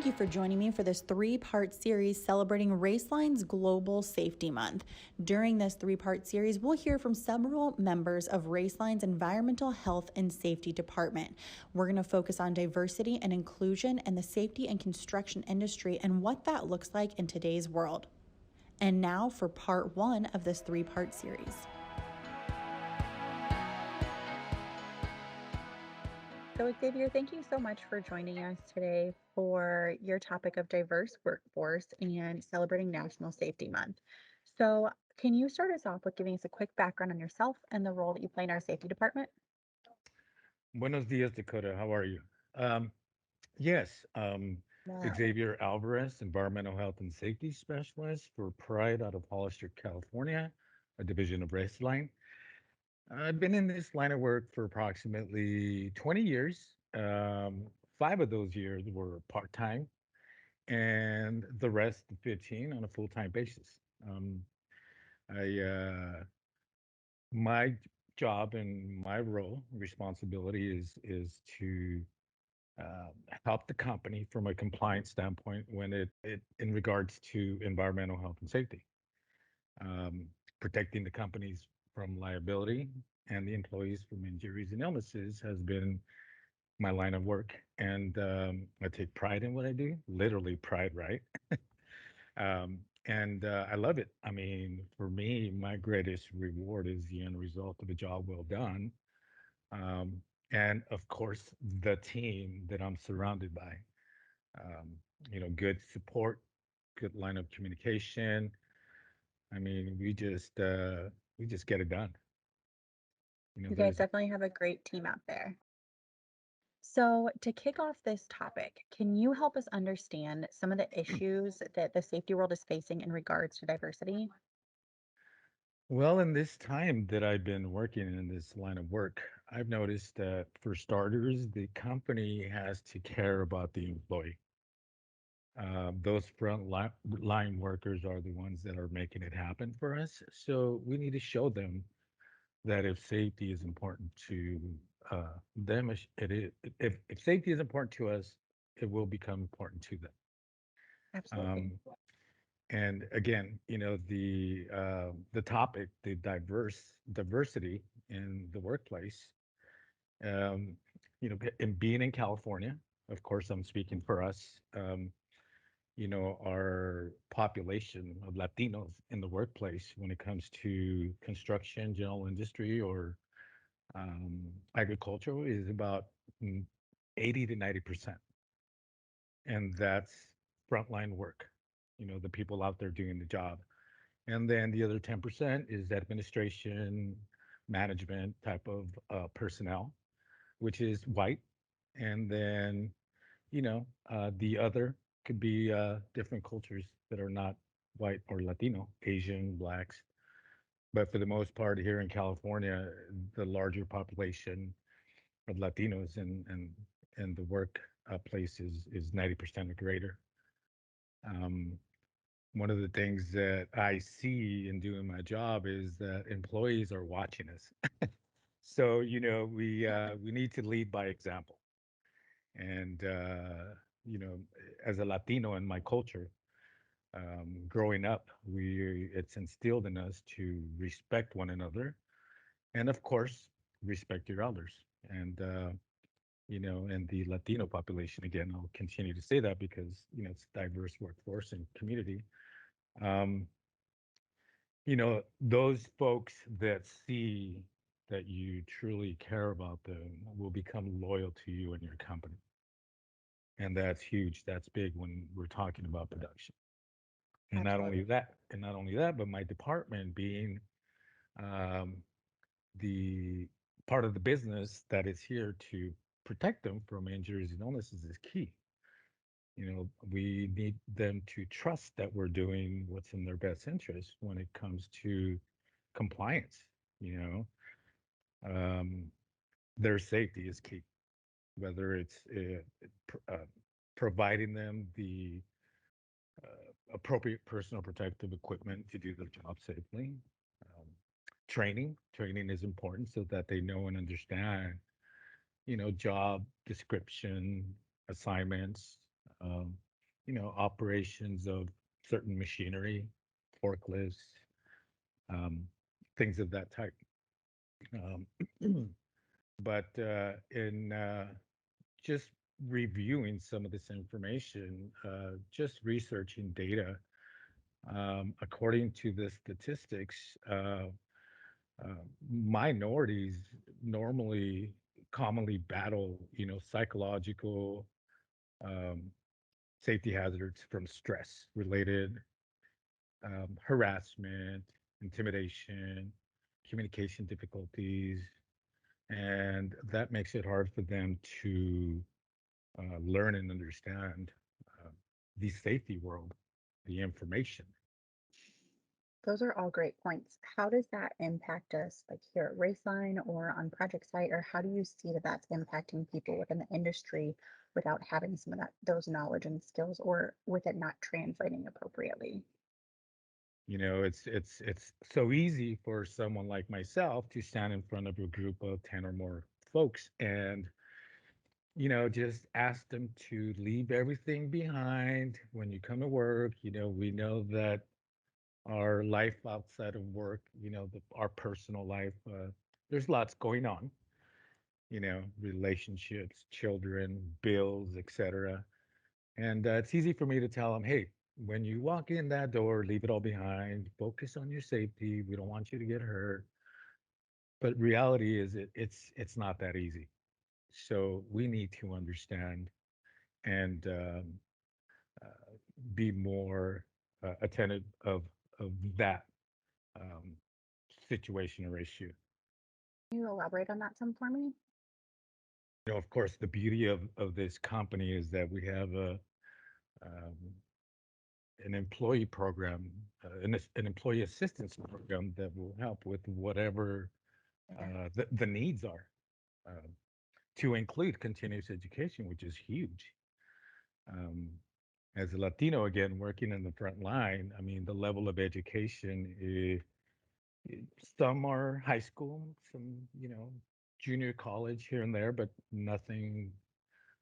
you for joining me for this three-part series celebrating Roesline's Global Safety Month. During this three-part series, we'll hear from several members of Roesline's Environmental Health and Safety Department. We're going to focus on diversity and inclusion and the safety and construction industry and what that looks like in today's world. And now for part one of this three-part series. So Xavier, thank you so much for joining us today for your topic of diverse workforce and celebrating National Safety Month. So can you start us off with giving us a quick background on yourself and the role that you play in our safety department? Buenos dias, Dakota. How are you? Um, yes, Wow. Xavier Alvarez, Environmental Health and Safety Specialist for Pride out of Hollister, California, a division of Roeslein. I've been in this line of work for approximately 20 years. 5 of those years were part-time, and the rest, 15, on a full-time basis. I My job and my role, responsibility is to uh, help the company from a compliance standpoint when it in regards to environmental health and safety, um, protecting the companies from liability and the employees from injuries and illnesses has been my line of work, and I take pride in what I do. Literally pride, right? And I love it. I mean, for me, my greatest reward is the end result of a job well done, um, and of course, the team that I'm surrounded by. um, good support, good line of communication. I mean, we just get it done. You guys There's definitely have a great team out there. So to kick off this topic, can you help us understand some of the issues that the safety world is facing in regards to diversity? well, in this time that I've been working in this line of work, I've noticed that for starters, the company has to care about the employee. Those line workers are the ones that are making it happen for us. So we need to show them that if safety is important to them, it is. If safety is important to us, it will become important to them. Absolutely. Um, and again, the topic, the diversity in the workplace. Um, and being in California, of course, I'm speaking for us. Our population of Latinos in the workplace when it comes to construction, general industry, or um, agricultural is about 80 to 90%. And that's frontline work, the people out there doing the job. And then the other 10% is administration, management type of personnel, which is white. And then, the other could be different cultures that are not white or Latino, Asian, blacks. But for the most part, here in California, the larger population of Latinos and the work place is 90% or greater. Um, One of the things that I see in doing my job is that employees are watching us. So we need to lead by example. And you know, as a Latino in my culture, growing up, we it's instilled in us to respect one another, and of course, respect your elders. And and the Latino population, again, I'll continue to say that because it's a diverse workforce and community. Um, those folks that see that you truly care about them will become loyal to you and your company. And that's huge. That's big when we're talking about production. Absolutely. And not only that, but my department being um, the part of the business that is here to protect them from injuries and illnesses is key. We need them to trust that we're doing what's in their best interest when it comes to compliance. You um, their safety is key, whether it's providing them the appropriate personal protective equipment to do their job safely. Um, training is important so that they know and understand, job description, assignments. Um, operations of certain machinery, forklifts, um, things of that type. Um, but in just reviewing some of this information, just researching data, according to the statistics, minorities normally commonly battle, psychological um, safety hazards from stress related harassment, intimidation, communication difficulties, and that makes it hard for them to learn and understand uh, the safety world, the information. Those are all great points. How does that impact us, like here at Raceline or on project site, or how do you see that that's impacting people within the industry without having some of those knowledge and skills, or with it not translating appropriately? It's so easy for someone like myself to stand in front of a group of 10 or more folks and just ask them to leave everything behind when you come to work. We know that our life outside of work, our personal life, there's lots going on, relationships, children, bills, etc. And it's easy for me to tell them, hey, when you walk in that door, leave it all behind, focus on your safety. We don't want you to get hurt. But reality is it's not that easy. So we need to understand and uh, be more attentive of that um, situation or issue. Can you elaborate on that some for me? Of course, the beauty of this company is that we have um, an employee program, an employee assistance program that will help with whatever Yeah. the needs are, uh, to include continuous education, which is huge. Um, as a Latino, again, working in the front line, I mean, the level of education is, some are high school, some, junior college here and there, but nothing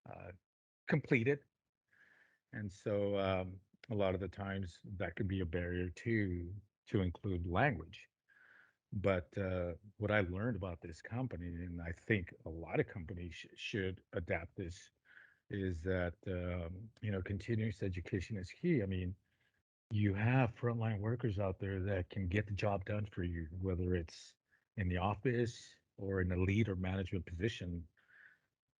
uh, completed. And so a lot of the times that could be a barrier to include language. But what I learned about this company, and I think a lot of companies should adapt this, is that continuous education is key. I mean, you have frontline workers out there that can get the job done for you, whether it's in the office or in a lead or management position.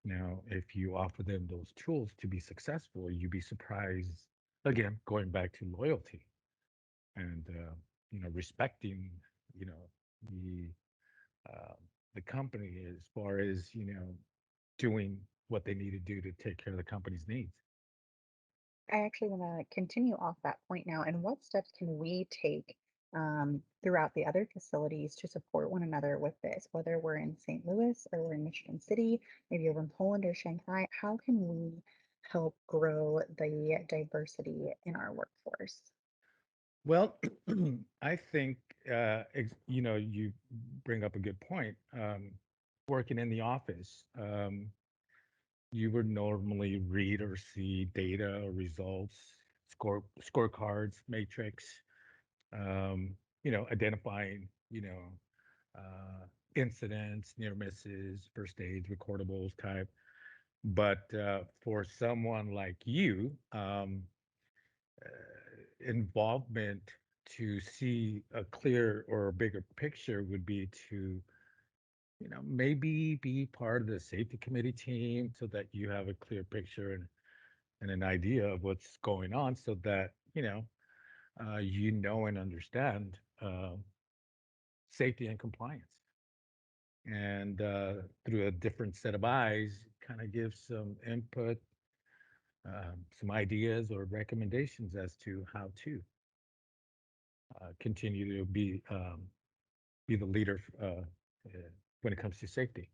Now, if you offer them those tools to be successful, you'd be surprised. Again, going back to loyalty and respecting, you know, the uh, the company as far as doing what they need to do to take care of the company's needs. I actually want to continue off that point now. And what steps can we take throughout the other facilities to support one another with this, whether we're in St. Louis or we're in Michigan City, maybe over in Poland or Shanghai? How can we help grow the diversity in our workforce? Well, I think you bring up a good point. Working in the office, you would normally read or see data or results, scorecards, matrix, identifying, incidents, near misses, first aids, recordables type. But for someone like you, involvement to see a clear or a bigger picture would be to, maybe be part of the safety committee team so that you have a clear picture and an idea of what's going on so that, and understand safety and compliance. And through a different set of eyes, kind of give some input, some ideas or recommendations as to how to continue to be the leader when it comes to safety.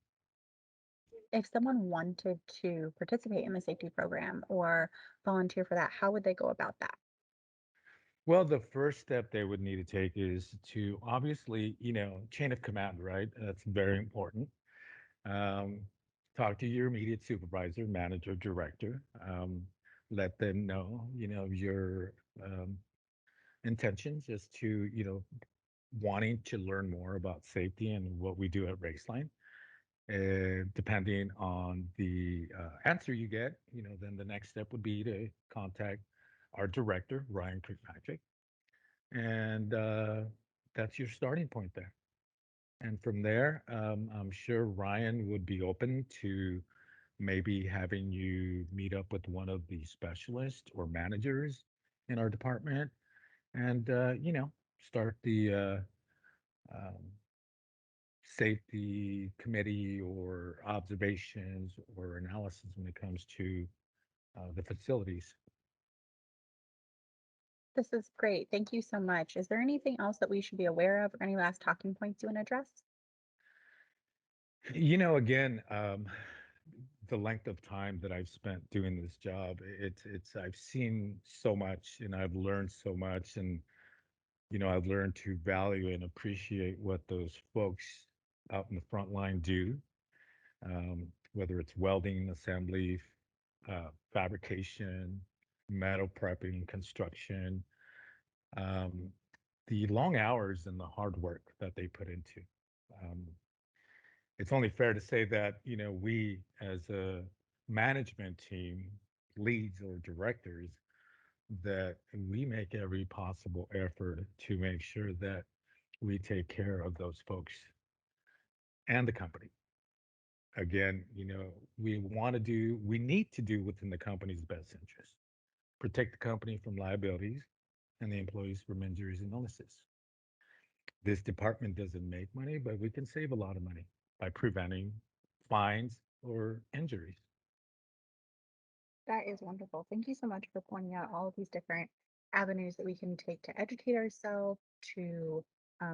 If someone wanted to participate in the safety program or volunteer for that, how would they go about that? Well, the first step they would need to take is to obviously, chain of command, right? That's very important. Um, Talk to your immediate supervisor, manager, director. let them know, your um, intentions as to, wanting to learn more about safety and what we do at Raceline. Depending on the answer you get, then the next step would be to contact our director, Ryan Kirkpatrick, and that's your starting point there. And from there, I'm sure Ryan would be open to maybe having you meet up with one of the specialists or managers in our department and, start the um, safety committee or observations or analysis when it comes to the facilities. This is great. Thank you so much. Is there anything else that we should be aware of or any last talking points you want to address? Again, the length of time that I've spent doing this job, I've seen so much and I've learned so much, and I've learned to value and appreciate what those folks out in the front line do, whether it's welding, assembly, fabrication, metal prepping, construction, um, the long hours and the hard work that they put into. Um, it's only fair to say that, we as a management team, leads or directors, that we make every possible effort to make sure that we take care of those folks and the company. Again, we need to do within the company's best interest, protect the company from liabilities and the employees from injuries and illnesses. This department doesn't make money, but we can save a lot of money by preventing fines or injuries. That is wonderful. Thank you so much for pointing out all of these different avenues that we can take to educate ourselves, to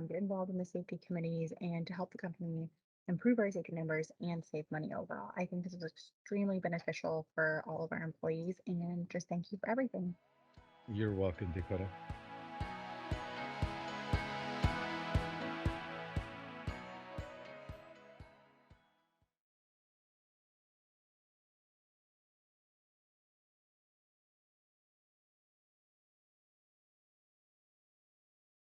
get involved in the safety committees, and to help the company improve our safety numbers and save money overall. I think this is extremely beneficial for all of our employees, and just thank you for everything. You're welcome, Dakota.